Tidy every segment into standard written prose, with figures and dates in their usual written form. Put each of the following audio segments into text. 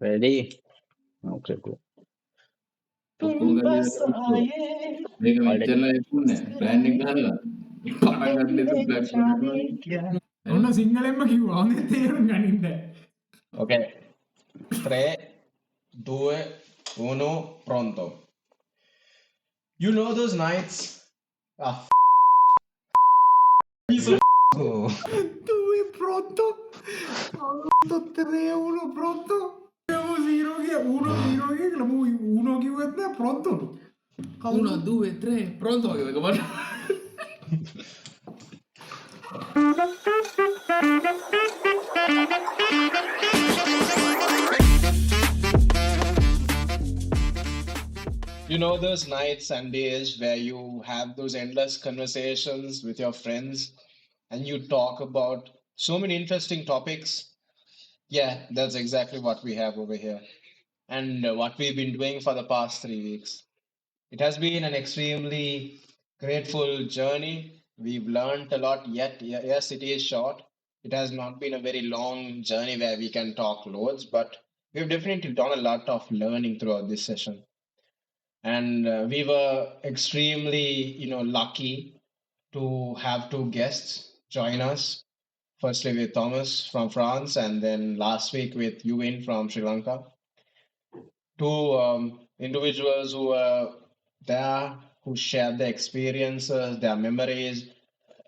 Ready? Okay, go. ඔක්කොම කරලා ඉවරයි. මේක මෙච්චරලා ඉන්නේ ප්ලෑන් එක ගහලා පටන් ගන්න ඉතින් ප්ලෑන් කරනවා. ඔන්න සිංහලෙන්ම කිව්වා. හොඳට තේරුම් ගනින්න. Okay. 3, 2, 1, pronto. You know those nights? Ah, piece of oh. 2 pronto. Pronto 3 1 pronto. Siamo 0 che 1 0 che la vuoi 1 che vuoi te pronto. 1 2 3 pronto වගේ එක බලන්න. You know those nights and days where you have those endless conversations with your friends and you talk about so many interesting topics? Yeah, that's exactly what we have over here. And what we've been doing for the past 3 weeks. It has been an extremely grateful journey. We've learned a lot, yet, yes, it is short. It has not been a very long journey where we can talk loads, but we've definitely done a lot of learning throughout this session. And we were extremely, lucky to have two guests join us. Firstly, with Thomas from France, and then last week with Yuvin from Sri Lanka. Two individuals who were there, who shared their experiences, their memories,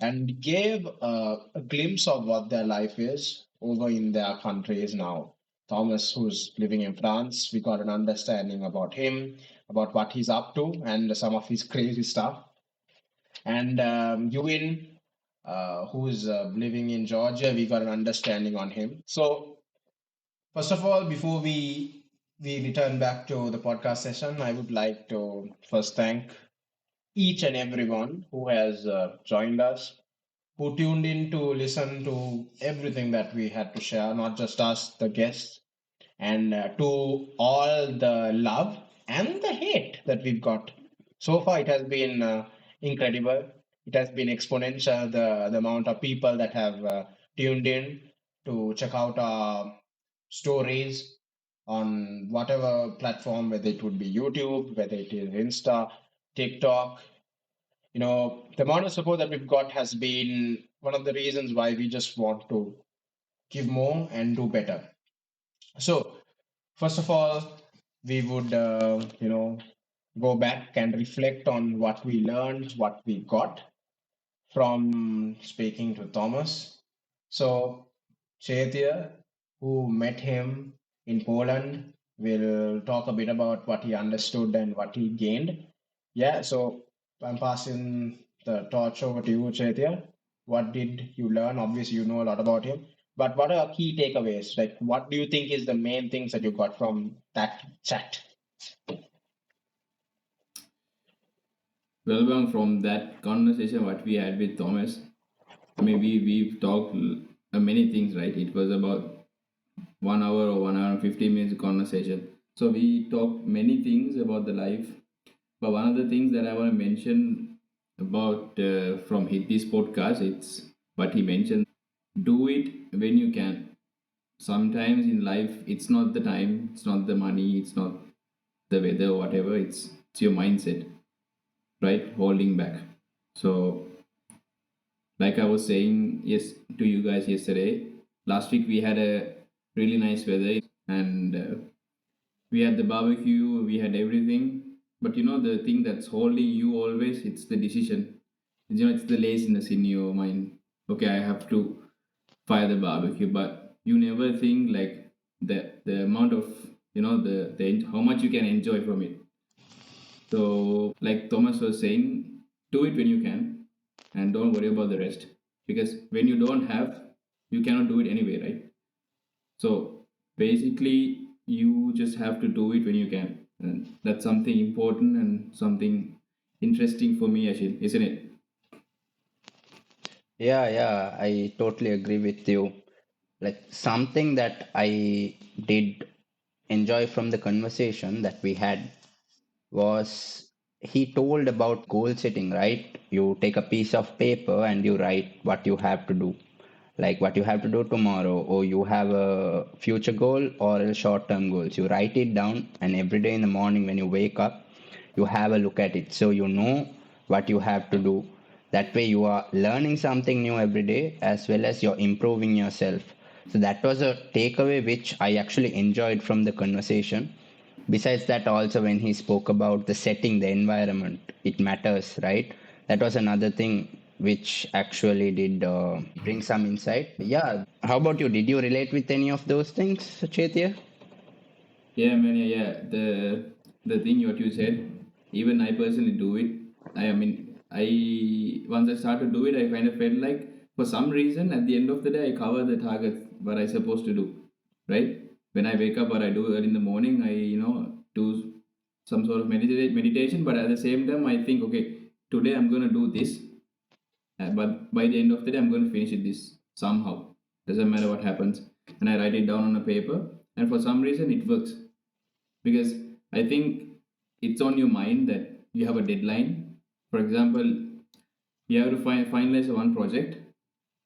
and gave a glimpse of what their life is over in their countries now. Thomas, who's living in France, we got an understanding about him, about what he's up to, and some of his crazy stuff. And Yuvin, who's living in Georgia, we got an understanding on him. So, first of all, before we return back to the podcast session, I would like to first thank each and everyone who has joined us, who tuned in to listen to everything that we had to share, not just us, the guests, and to all the love and the hate that we've got. So far, it has been incredible. It has been exponential, the amount of people that have tuned in to check out our stories on whatever platform, whether it would be YouTube, whether it is Insta, TikTok. The amount of support that we've got has been one of the reasons why we just want to give more and do better. So, first of all, we would, go back and reflect on what we learned, what we got from speaking to Thomas. So, Chaitya, who met him in Poland, will talk a bit about what he understood and what he gained. Yeah, so I'm passing the torch over to you, Chaitya. What did you learn? Obviously, you know a lot about him, but what are key takeaways? Like, what do you think is the main things that you got from that chat? Well, from that conversation what we had with Thomas, maybe we've talked many things, right? It was about 1 hour or 1 hour and 15 minutes conversation. So we talked many things about the life. But one of the things that I want to mention about from this podcast, it's what he mentioned: do it when you can. Sometimes in life, it's not the time, it's not the money, it's not the weather, whatever. It's your mindset, right? Holding back. So, like I was saying yes to you guys yesterday, last week we had a really nice weather, and we had the barbecue, we had everything. But the thing that's holding you always, it's the decision. It's the laziness in your mind. Okay, I have to fire the barbecue, but you never think like the amount of the how much you can enjoy from it. So, like Thomas was saying, do it when you can, and don't worry about the rest, because when you don't have, you cannot do it anyway, right? So basically, you just have to do it when you can, and that's something important and something interesting for me, Ashil, isn't it? Yeah, I totally agree with you. Like something that I did enjoy from the conversation that we had was he told about goal setting, right? You take a piece of paper and you write what you have to do. like what you have to do tomorrow, or you have a future goal or a short-term goals. You write it down, and every day in the morning when you wake up, you have a look at it, so you know what you have to do. That way, you are learning something new every day, as well as you're improving yourself. So that was a takeaway which I actually enjoyed from the conversation. Besides that, also when he spoke about the setting, the environment, it matters, right? That was another thing which actually did bring some insight. Yeah. How about you? Did you relate with any of those things, Chaitya? Yeah, man. Yeah, yeah. The thing what you said, even I personally do it. I mean, I once I started to do it, I kind of felt like for some reason at the end of the day, I cover the target what I supposed to do, right? When I wake up, what I do early in the morning, I do some sort of meditation, but at the same time, I think, okay, today I'm gonna do this, but by the end of the day, I'm going to finish it this somehow. Doesn't matter what happens, and I write it down on a paper, and for some reason, it works because I think it's on your mind that you have a deadline. For example, you have to finalize one project,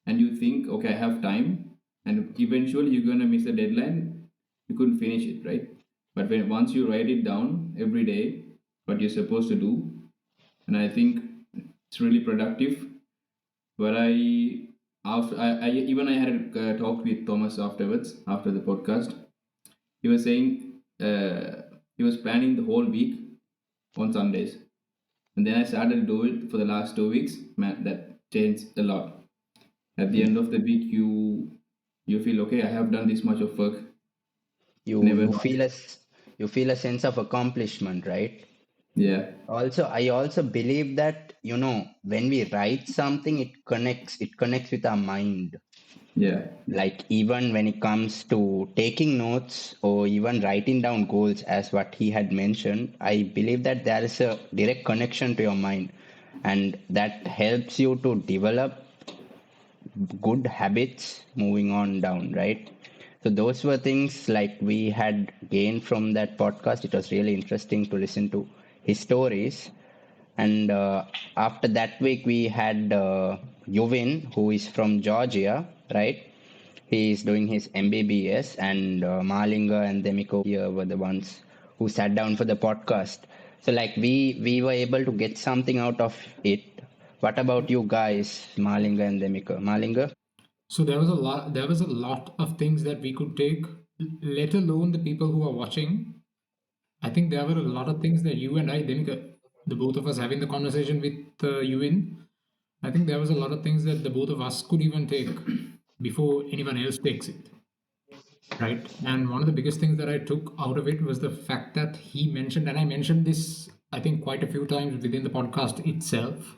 and you think, okay, I have time, and eventually you're gonna miss the deadline. You couldn't finish it, right? But when once you write it down every day, what you're supposed to do, and I think it's really productive. But I even I had a talk with Thomas afterwards after the podcast. He was saying he was planning the whole week on Sundays. And then I started to do it for the last 2 weeks. Man, that changed a lot. At the end of the week, you feel okay. I have done this much of work. You Never you mind. feel you feel a sense of accomplishment, right? Yeah, Also, I also believe that, when we write something, it connects with our mind. yeah, Like even when it comes to taking notes or even writing down goals, as what he had mentioned, I believe that there is a direct connection to your mind, and that helps you to develop good habits moving on down, right? So those were things like we had gained from that podcast. It was really interesting to listen to his stories. And after that week, we had Yuvin, who is from Georgia, right? He is doing his MBBS, and Malinga and Demiko here were the ones who sat down for the podcast. So like we were able to get something out of it. What about you guys, Malinga and Demiko? Malinga? So there was a lot of things that we could take, let alone the people who are watching. I think there were a lot of things that you and I, Demika, the both of us having the conversation with Yuvin, I think there was a lot of things that the both of us could even take before anyone else takes it, right? And one of the biggest things that I took out of it was the fact that he mentioned, and I mentioned this, I think, quite a few times within the podcast itself,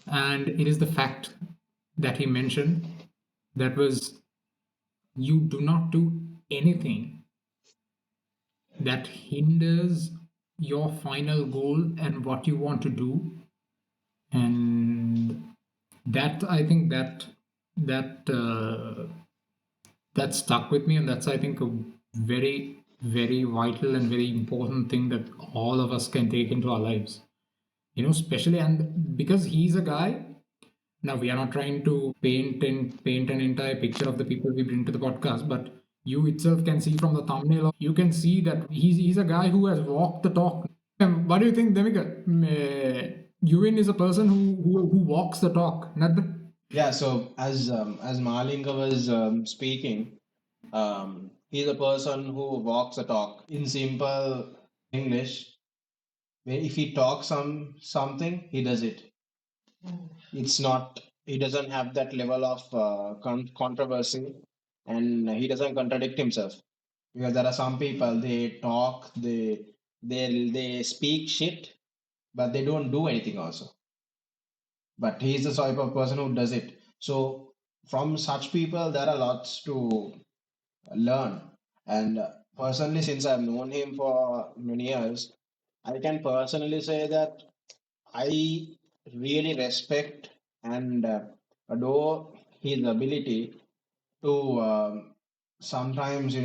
and it is the fact that he mentioned that was you do not do anything that hinders your final goal and what you want to do, and that I think that that stuck with me, and that's I think a very vital and very important thing that all of us can take into our lives, especially, and because he's a guy. Now, we are not trying to paint an entire picture of the people we bring to the podcast, but you itself can see from the thumbnail, you can see that he's a guy who has walked the talk. What do you think, Demika? Yuvin is a person who walks the talk, not the. Yeah, so as Malinga was speaking, he's a person who walks the talk. In simple English, if he talks something, he does it. It's not. He doesn't have that level of controversy, and he doesn't contradict himself. Because there are some people they talk, they speak shit, but they don't do anything also. But he's the type of person who does it. So from such people, there are lots to learn. And personally, since I've known him for many years, I can personally say that I really respect and adore his ability to sometimes,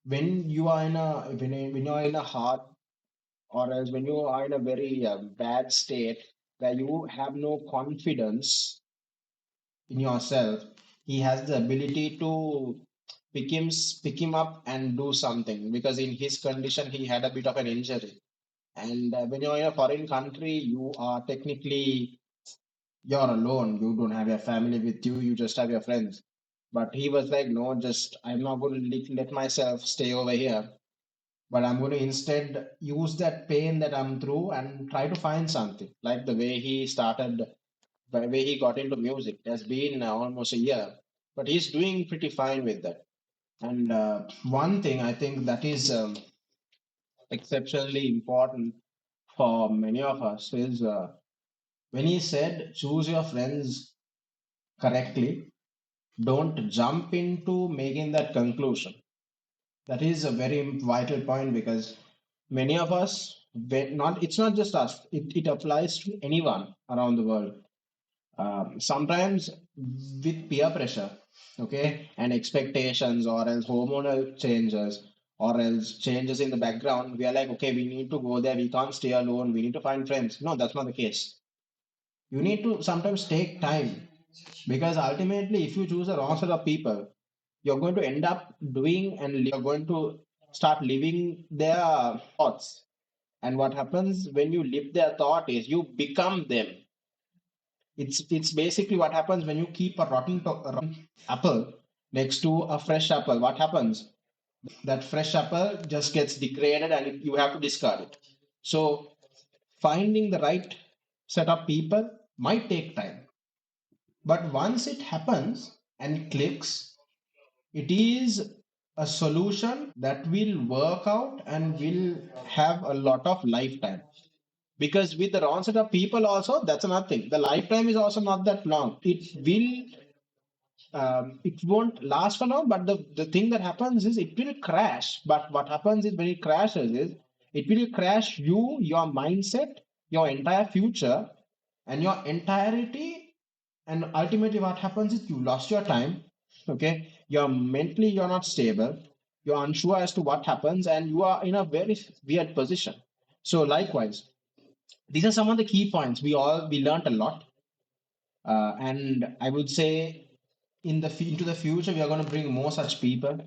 when you are in a when you are in a hard, or else when you are in a very bad state where you have no confidence in yourself, he has the ability to pick him up and do something, because in his condition he had a bit of an injury. And when you're in a foreign country, you are technically, you're alone. You don't have your family with you. You just have your friends. But he was like, no, just I'm not going to let myself stay over here, but I'm going to instead use that pain that I'm through and try to find something. Like the way he started, the way he got into music. It has been almost a year, but he's doing pretty fine with that. And one thing I think that is exceptionally important for many of us is when he said, choose your friends correctly, don't jump into making that conclusion. That is a very vital point, because many of us, not it's not just us, it applies to anyone around the world. Sometimes with peer pressure, okay, and expectations, or else hormonal changes, or else changes in the background, we are like, okay, we need to go there, we can't stay alone, we need to find friends. No, that's not the case. You need to sometimes take time, because ultimately, if you choose the wrong set of people, you're going to end up doing, and you're going to start living their thoughts. And what happens when you live their thought is you become them. It's basically what happens when you keep a rotten apple next to a fresh apple. What happens? That fresh apple just gets degraded and you have to discard it. So finding the right set of people might take time, but once it happens and it clicks, it is a solution that will work out and will have a lot of lifetime. Because with the wrong set of people, also, that's another thing. The lifetime is also not that long. It won't last for long, but the thing that happens is it will crash. But what happens is when it crashes is it will crash you, your mindset, your entire future, and your entirety. And ultimately what happens is you lost your time. Okay, you're not stable, you're unsure as to what happens, and you are in a very weird position. So likewise, these are some of the key points. We learned a lot, and I would say into the future we are going to bring more such people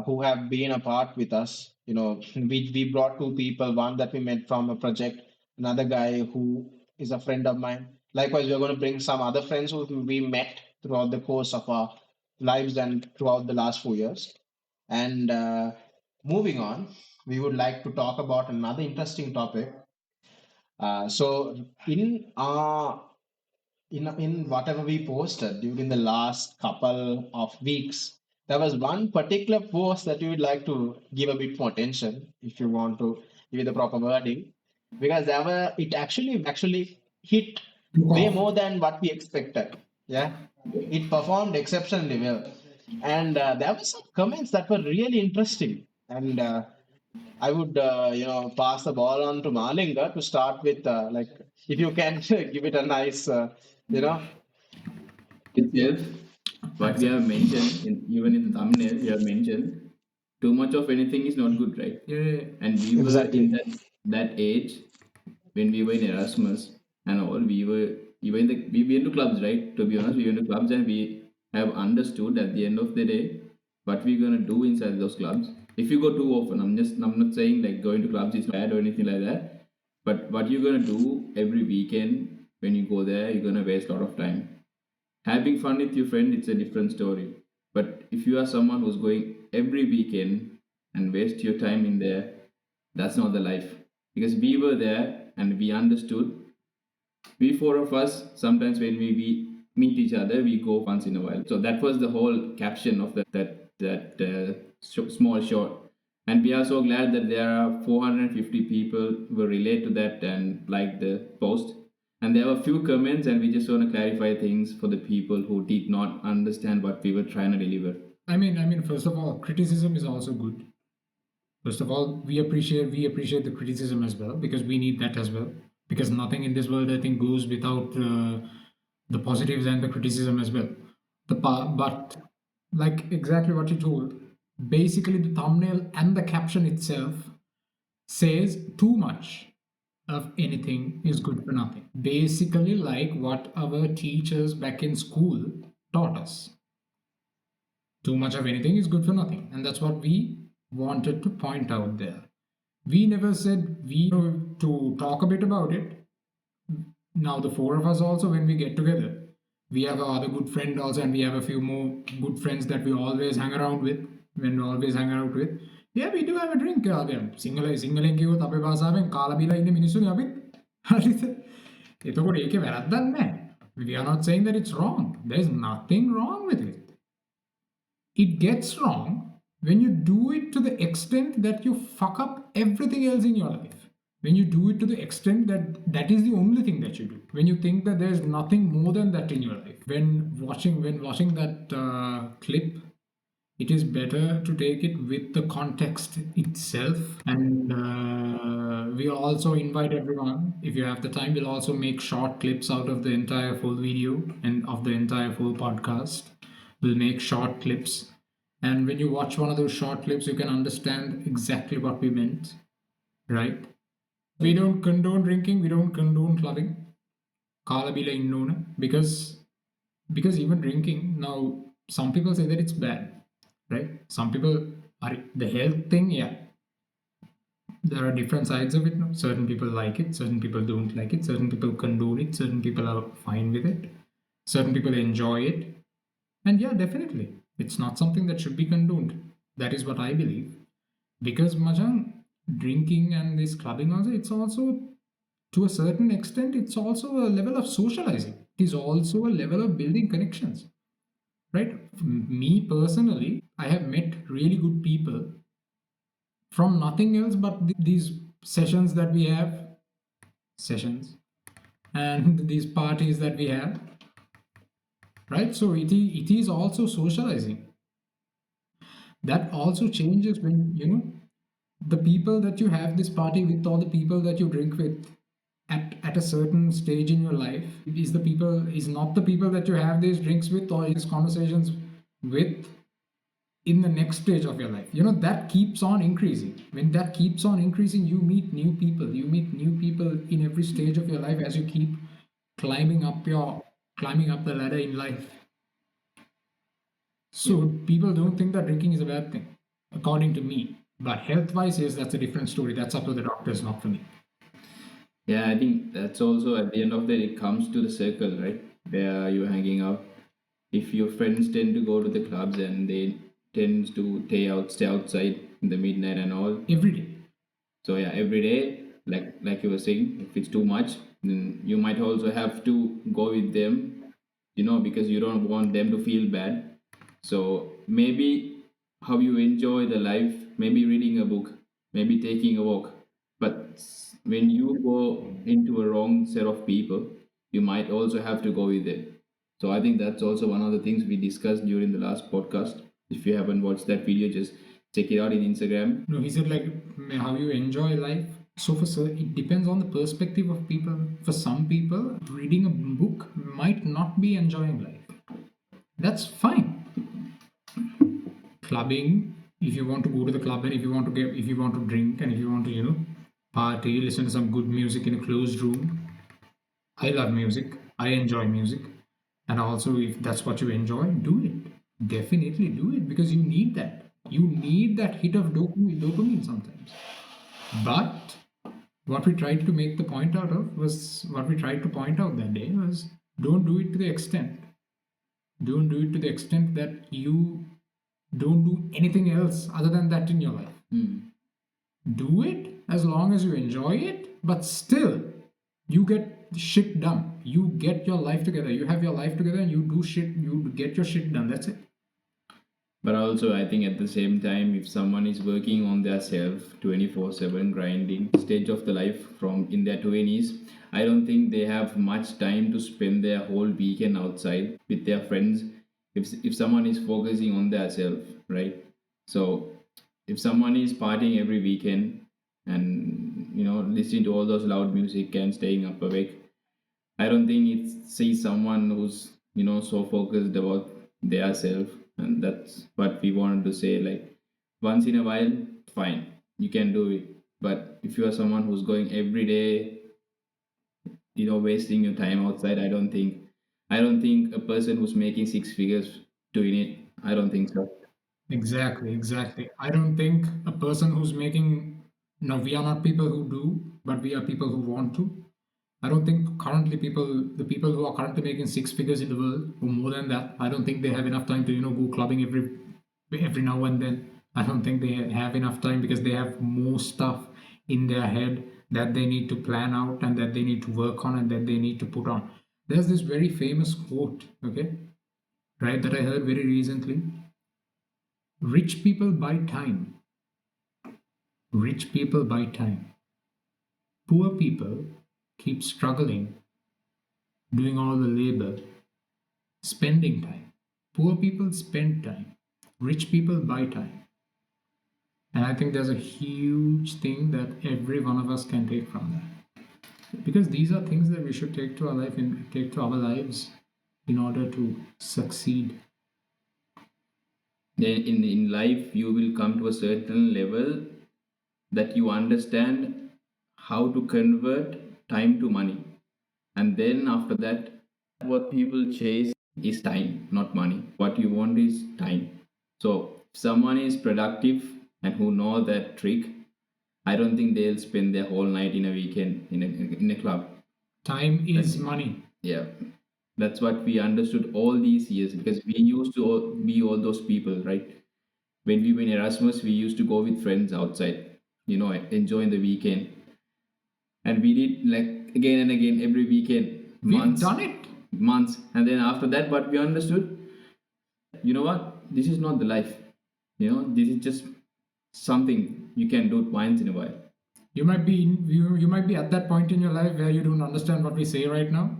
who have been a part with us. We brought two people, one that we met from a project, another guy who is a friend of mine. Likewise, we're going to bring some other friends who we met throughout the course of our lives and throughout the last 4 years. And moving on, we would like to talk about another interesting topic. So in our in whatever we posted during the last couple of weeks, there was one particular post that you would like to give a bit more attention, if you want to give it the proper wording, because it actually hit Took way off. more than what we expected. Yeah, it performed exceptionally well, and there were some comments that were really interesting. And I would, pass the ball on to Malinga to start with, like, if you can give it a nice, you know, Itself, what we have mentioned, even in the thumbnail, we have mentioned too much of anything is not good, right? Yeah, yeah, And we were in exactly. that age when we were in Erasmus and all. We went to clubs, right? To be honest, we went to clubs and we have understood at the end of the day what we're gonna do inside those clubs. If you go too often, I'm not saying like going to clubs is bad or anything like that. But what you're gonna do every weekend when you go there, you're gonna waste a lot of time. Having fun with your friend, it's a different story. But if you are someone who's going every weekend and waste your time in there, that's not the life. Because we were there and we understood. We four of us, sometimes when we meet each other, we go once in a while. So that was the whole caption of that small short. And we are so glad that there are 450 people who relate to that and like the post. And there were a few comments, and we just want to clarify things for the people who did not understand what we were trying to deliver. I mean, first of all, criticism is also good. First of all, we appreciate the criticism as well, because we need that as well. Because nothing in this world, I think, goes without the positives and the criticism as well. But like exactly what you told, basically the thumbnail and the caption itself says too much of anything is good for nothing. Basically, like what our teachers back in school. taught us. Too much of anything is good for nothing. And that's what we wanted to point out there. We never said we know to talk a bit about it. Now, the four of us also, when we get together, we have our other good friend also, and we have a few more good friends that we always hang around with, when we always hang out with. Yeah, we do have a drink. සිංහලෙන් කිව්වොත් අපේ භාෂාවෙන් කාලා බීලා ඉන්න මිනිස්සුනේ අපි. හරිද? එතකොට ඒකේ වැරද්දක් නැහැ. We are not saying that it's wrong. There is nothing wrong with it. It gets wrong when you do it to the extent that you fuck up everything else in your life. When you do it to the extent that that is the only thing that you do. When you think that there's nothing more than that in your life. When watching that clip, it is better to take it with the context itself. And we'll also invite everyone, if you have the time, we'll also make short clips out of the entire full video and of the entire full podcast. We'll make short clips. And when you watch one of those short clips, you can understand exactly what we meant, right? We don't condone drinking, we don't condone clubbing. Kala bila innona, because even drinking, now some people say that it's bad, right? Some people are the health thing, yeah. There are different sides of it. No? Certain people like it, certain people don't like it, certain people condone it, certain people are fine with it, certain people enjoy it. And yeah, definitely, it's not something that should be condoned. That is what I believe. Because Majang, drinking and this clubbing also, it's also, to a certain extent, it's also a level of socializing. It is also a level of building connections, right? Me personally, I have met really good people from nothing else but these sessions that we have, and these parties that we have, right? So it is also socializing. That also changes when, the people that you have this party with, or the people that you drink with at a certain stage in your life, is not the people that you have these drinks with or these conversations with in the next stage of your life. That keeps on increasing. When that keeps on increasing, you meet new people in every stage of your life as you keep climbing up the ladder in life. So people don't think that drinking is a bad thing, according to me. But health-wise, yes, that's a different story. That's up to the doctors, not for me. Yeah, I think that's also at the end of the day, it comes to the circle, right? Where you're hanging out. If your friends tend to go to the clubs and they tend to stay outside in the midnight and all. Every day. So yeah, every day, like you were saying, if it's too much, then you might also have to go with them, because you don't want them to feel bad. So maybe how you enjoy the life, maybe reading a book, maybe taking a walk. But when you go into a wrong set of people, you might also have to go with them. So I think that's also one of the things we discussed during the last podcast. If you haven't watched that video, just check it out in Instagram. No, he said like how you enjoy life. So it depends on the perspective of people. For some people, reading a book might not be enjoying life. That's fine. Clubbing, if you want to go to the club and if you want to drink and if you want to, party, listen to some good music in a closed room. I love music. I enjoy music. And also, if that's what you enjoy, do it. Definitely do it, because you need that. You need that hit of dopamine sometimes. But what we tried to make the point out of was, what we tried to point out that day was, don't do it to the extent. Don't do it to the extent that you don't do anything else other than that in your life. Do it as long as you enjoy it, but still you get shit done. You get your life together. You have your life together and you do shit. You get your shit done. That's it. But also, I think at the same time, if someone is working on their self 24/7, grinding stage of the life from in their 20s, I don't think they have much time to spend their whole weekend outside with their friends. If someone is focusing on their self, right? So if someone is partying every weekend and listening to all those loud music and staying up awake, I don't think it's someone who's so focused about their self. And that's what we wanted to say, like, once in a while, fine, you can do it. But if you are someone who's going every day, wasting your time outside, I don't think I don't think a person who's making six figures doing it. I don't think so. Exactly, exactly. I don't think a person who's making, no, we are not people who do, but we are people who want to. I don't think currently the people who are currently making six figures in the world, or more than that, I don't think they have enough time to, go clubbing every now and then. I don't think they have enough time because they have more stuff in their head that they need to plan out and that they need to work on and that they need to put on. There's this very famous quote, okay, right, that I heard very recently. Rich people buy time. Rich people buy time. Poor people keep struggling, doing all the labor, spending time. Poor people spend time. Rich people buy time. And I think there's a huge thing that every one of us can take from that. Because these are things that we should take to our life and take to our lives in order to succeed. Then in life, you will come to a certain level that you understand how to convert time to money. And then after that, what people chase is time, not money. What you want is time. So if someone is productive and who know that trick, I don't think they'll spend their whole night in a weekend in a club. Time is money. Yeah, that's what we understood all these years because we used to be all those people, right? When we were in Erasmus, we used to go with friends outside, enjoying the weekend, and we did like again and again every weekend, We've done it. months, and then after that, what we understood, you know what, this is not the life. This is just something you can do once in a while. You might be at that point in your life where you don't understand what we say right now,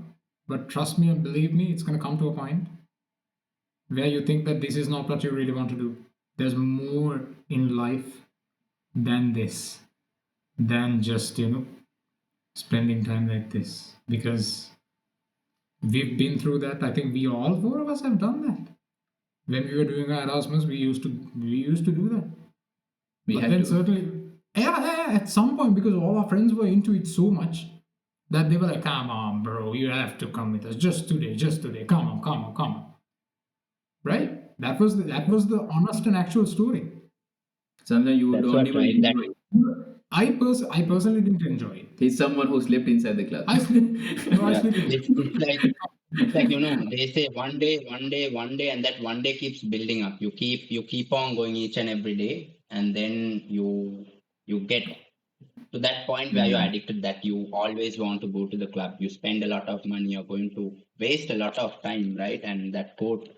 but trust me and believe me, it's going to come to a point where you think that this is not what you really want to do. There's more in life than this, than just, spending time like this. Because we've been through that. I think we all four of us have done that. When we were doing our Erasmus, we used to do that. We But had then to. certainly, yeah, at some point, because all our friends were into it so much that they were like, "Come on, bro, you have to come with us just today. Come on, come on, come on." Right? That was the honest and actual story. Sometimes you That's don't what, even right? That enjoy. I personally didn't enjoy it. He's someone who slept inside the club. I sleep, no, I yeah, sleep in. it's like they say one day, and that one day keeps building up. You keep on going each and every day, and then you get to that point where you're Mm. addicted that you always want to go to the club. You spend a lot of money, you're going to waste a lot of time, right? And that quote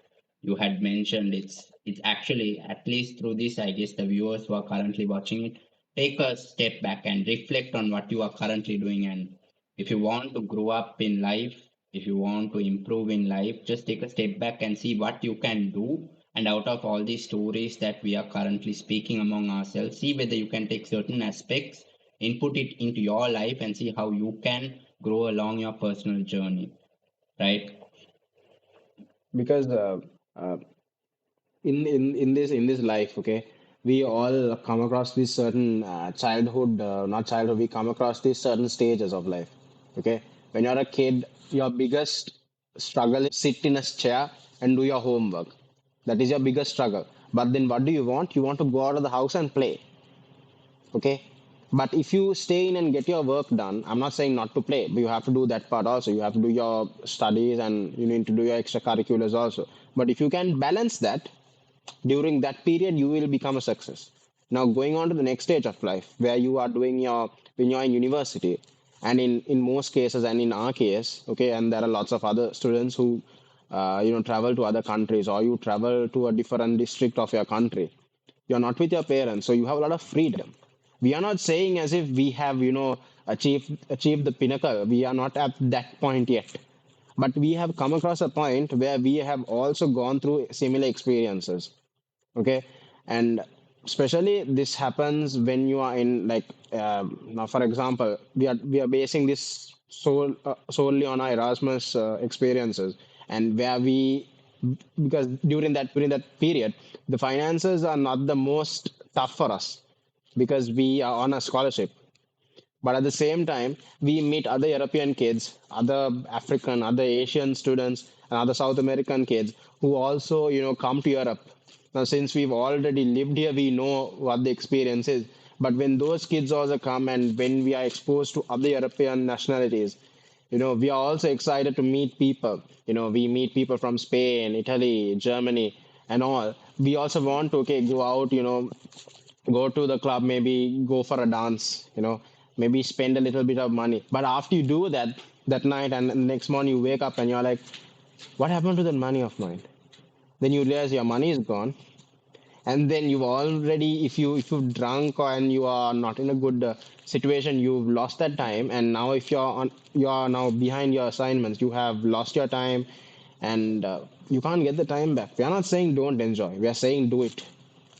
you had mentioned, it's actually, at least through this, I guess the viewers who are currently watching it, take a step back and reflect on what you are currently doing. And if you want to grow up in life, if you want to improve in life, just take a step back and see what you can do. And out of all these stories that we are currently speaking among ourselves, see whether you can take certain aspects, input it into your life, and see how you can grow along your personal journey, right? because uh, in this life, okay, we all come across this certain childhood, not childhood, we come across these certain stages of life, okay. When you're a kid, your biggest struggle is sit in a chair and do your homework. That is your biggest struggle. But then what do you want? You want to go out of the house and play, okay. But if you stay in and get your work done, I'm not saying not to play, but you have to do that part also. You have to do your studies and you need to do your extracurriculars also. But if you can balance that, during that period you will become a success. Now going on to the next stage of life where you are doing your, when you're in university, and in most cases, and in our case, okay, and there are lots of other students who travel to other countries, or you travel to a different district of your country. You're not with your parents, so you have a lot of freedom. We are not saying as if we have achieved the pinnacle. We are not at that point yet, but we have come across a point where we have also gone through similar experiences, okay. And especially this happens when you are in like, now for example, we are basing this solely on our Erasmus experiences, and where we, because during that period the finances are not the most tough for us because we are on a scholarship. But at the same time, we meet other European kids, other African, other Asian students, and other South American kids who also, come to Europe. Now, since we've already lived here, we know what the experience is. But when those kids also come and when we are exposed to other European nationalities, we are also excited to meet people. We meet people from Spain, Italy, Germany, and all. We also want to, okay, go out, go to the club, maybe go for a dance, maybe spend a little bit of money. But after you do that night and the next morning you wake up and you're like, what happened to that money of mine? Then you realize your money is gone, and then you've already, if you've drunk and you are not in a good situation, you've lost that time. And now if you're now behind your assignments, you have lost your time, and you can't get the time back. We are not saying don't enjoy, we are saying do it.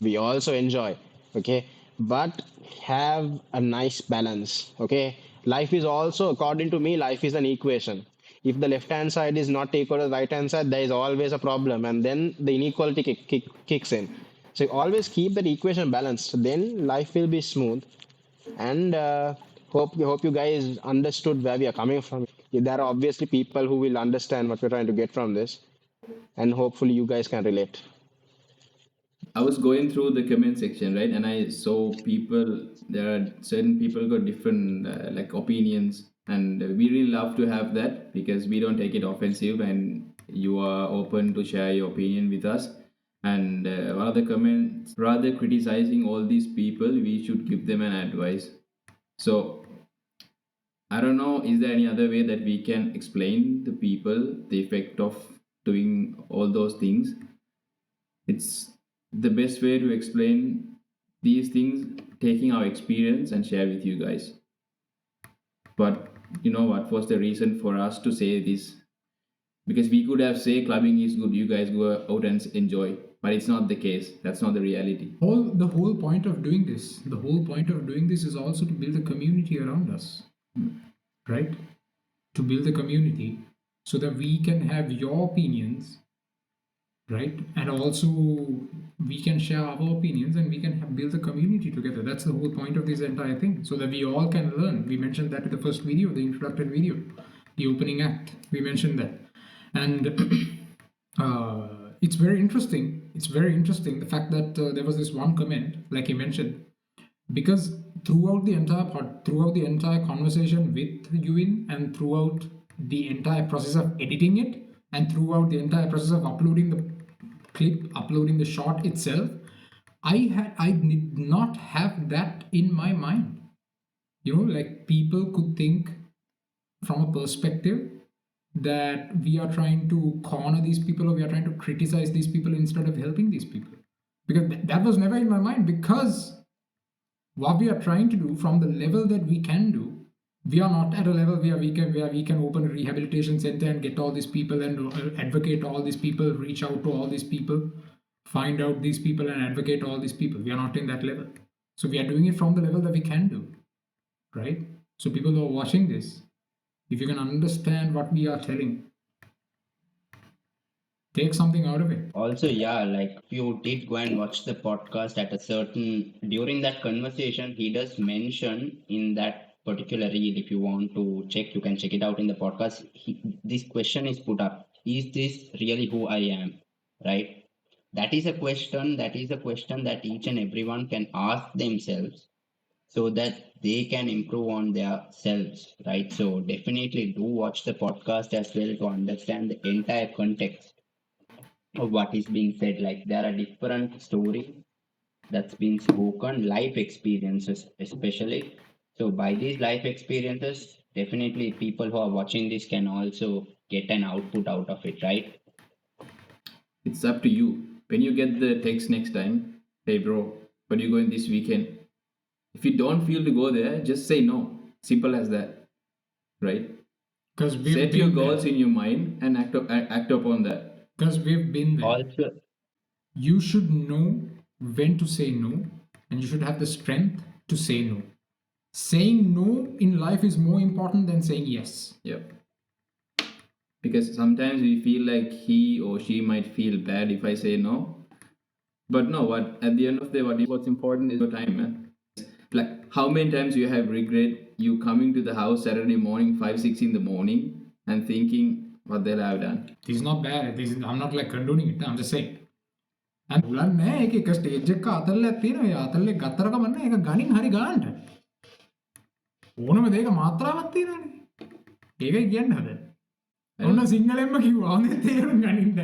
We also enjoy, okay, but have a nice balance, okay. Life is also, according to me, life is an equation. If the left hand side is not equal to the right hand side, there is always a problem, and then the inequality kicks in. So always keep that equation balanced, then life will be smooth. And hope you guys understood where we are coming from. There are obviously people who will understand what we're trying to get from this, and hopefully you guys can relate. I was going through the comment section, right, and I saw people. There are certain people got different like opinions, and we really love to have that because we don't take it offensive, and you are open to share your opinion with us. And one of the comments, rather criticizing all these people, we should give them an advice. So I don't know, is there any other way that we can explain to people the effect of doing all those things? It's the best way to explain these things, taking our experience and share with you guys. But you know what was the reason for us to say this? Because we could have say clubbing is good, you guys go out and enjoy, but it's not the case. That's not the reality. The whole point of doing this, the whole point of doing this is also to build a community around us, right? To build a community so that we can have your opinions, right? And also we can share our opinions and we can build a community together. That's the whole point of this entire thing, so that we all can learn. We mentioned that in the first video, the introductory video, the opening act, we mentioned that. And it's very interesting. It's very interesting the fact that there was this one comment, like you mentioned, because throughout the entire conversation with Yuvin, and throughout the entire process of editing it, and throughout the entire process of uploading the clip, uploading the shot itself, I did not have that in my mind. Like people could think from a perspective that we are trying to corner these people, or we are trying to criticize these people instead of helping these people, because that was never in my mind. Because what we are trying to do from the level that we can do, we are not at a level where we can open a rehabilitation center and get all these people and advocate all these people, reach out to all these people, find out these people and advocate all these people. We are not in that level. So we are doing it from the level that we can do, right? So people who are watching this, if you can understand what we are telling, take something out of it. Also, yeah, like you did go and watch the podcast at a certain during that conversation, he does mention in that particular reel. If you want to check, you can check it out in the podcast. This question is put up: is this really who I am? Right? That is a question. That is a question that each and everyone can ask themselves so that they can improve on their selves. Right? So definitely do watch the podcast as well to understand the entire context of what is being said. Like there are different stories that's been spoken, life experiences especially. So by these life experiences, definitely people who are watching this can also get an output out of it, right? It's up to you. When you get the text next time, hey bro, where are you going this weekend? If you don't feel to go there, just say no. Simple as that, right? Because we've Set your been there. goals in your mind and act upon that. Because we've been there. Also, You should know when to say no, and you should have the strength to say no. Saying no in life is more important than saying yes. Yep. Because sometimes we feel like he or she might feel bad if I say no. But no, what at the end of the day, what's important is your time, man. Like how many times you have regret you coming to the house Saturday morning, 5, 6 in the morning, and thinking, what they'll have done. This is not bad. I'm not like condoning it. I'm just saying. And බලන්නේ ඒක එක stage එක අතල්ලක් තියෙනවා. ඒ අතල්ලේ ගත්තර කමන්නේ ඒක ගණින් හරි ගන්නට. ඕනම දෙයක මාත්‍රාවක් තියෙනවානේ. ඒකයි කියන්න හදන්නේ. ඔන්න සිංහලෙන්ම කිව්වා. හොඳේ තේරුම් ගනින්න.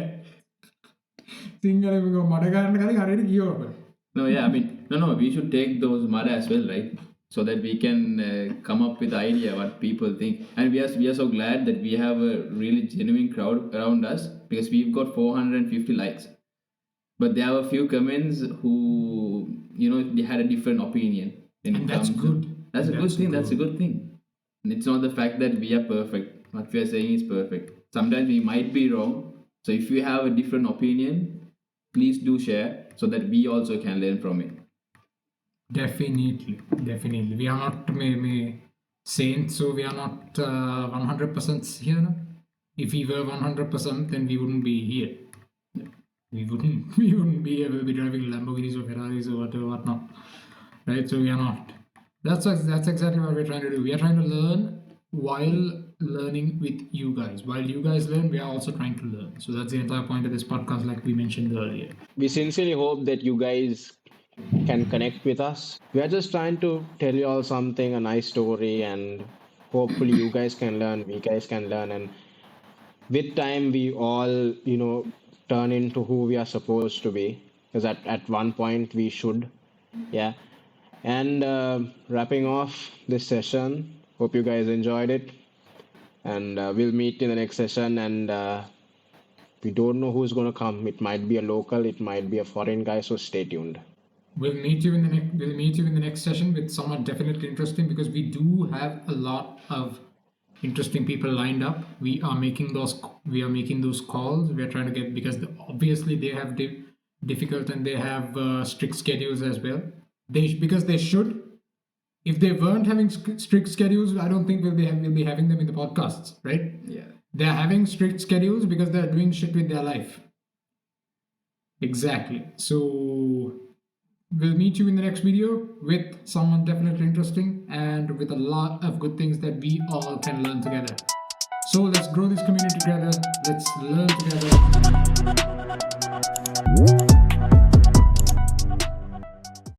සිංහලෙන්ම මඩ ගන්න කලින් හරියට කියවපන්. No, yeah, I mean, no, we should take those mud as well, right? So that we can come up with idea what people think. And we are so glad that we have a really genuine crowd around us, because we've got 450 likes. But there are a few comments who, they had a different opinion. And that's good. That's a good thing. That's a good thing. And it's not the fact that we are perfect. What we are saying is perfect. Sometimes we might be wrong. So if you have a different opinion, please do share so that we also can learn from it. Definitely. We are not saints, so we are not 100% here. No? If we were 100%, then we wouldn't be here. We wouldn't be here. We'll be driving Lamborghinis or Ferraris or whatnot. Right? So we are not. That's exactly what we're trying to do. We are trying to learn while learning with you guys. While you guys learn, we are also trying to learn. So that's the entire point of this podcast, like we mentioned earlier. We sincerely hope that you guys can connect with us. We are just trying to tell you all something, a nice story, and hopefully you guys can learn, we guys can learn, and with time we all, turn into who we are supposed to be. Because at one point we should, yeah. And wrapping off this session, hope you guys enjoyed it, and we'll meet in the next session. And we don't know who's going to come. It might be a local, it might be a foreign guy, so stay tuned. We'll meet you in the next session with someone definitely interesting, because we do have a lot of interesting people lined up. We are making those calls. We are trying to get, because obviously they have difficult and they have strict schedules as well. Because they should. If they weren't having strict schedules, I don't think we'll be having them in the podcasts, right? Yeah. They're having strict schedules because they're doing shit with their life. Exactly. So we'll meet you in the next video with someone definitely interesting and with a lot of good things that we all can learn together. So let's grow this community together. Let's learn together.